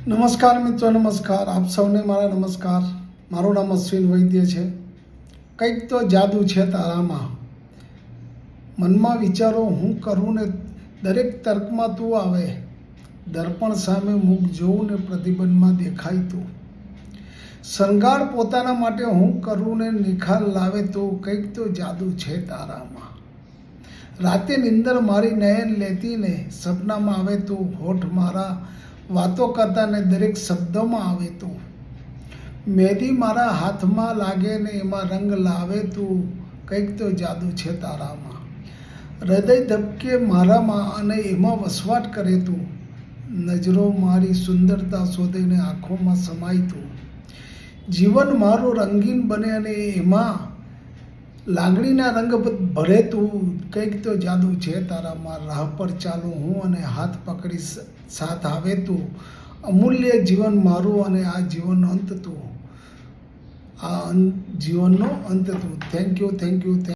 નમસ્કાર મિત્રો, નમસ્કાર. આપ સૌને મારા નમસ્કાર. મારું નામ અશ્વિન વૈદ્ય છે. કંઈક તો જાદુ છે તારામાં. મનમાં વિચારો હું કરું ને દરેક તર્કમાં તું આવે. દર્પણ સામે મુખ જોઉં ને પ્રતિબંધમાં દેખાય તું. શણગાર પોતાના માટે હું કરું ને નિખાર લાવે તું. કંઈક તો જાદુ છે તારામાં. રાતે નિંદર મારી નયન લેતી ને સપનામાં આવે તું. હોઠ મારા વાતો કરતા ને દરેક શબ્દોમાં આવે તું. મહેંદી મારા હાથમાં લાગે ને એમાં રંગ લાવે તું. કંઈક તો જાદુ છે તારામાં. હૃદય ધબકે મારામાં અને એમાં વસવાટ કરે તું. નજરો મારી સુંદરતા શોધે ને આંખોમાં સમાય તું. જીવન મારું રંગીન બને અને એમાં લાગણીના રંગ ભરે તું. કંઈક તો જાદુ છે તારામાં. રાહ પર ચાલું હું અને હાથ પકડી સાથ આવે તું. અમૂલ્ય જીવન મારું અને આ જીવનનો અંત તું. આ જીવનનો અંત તું. Thank you.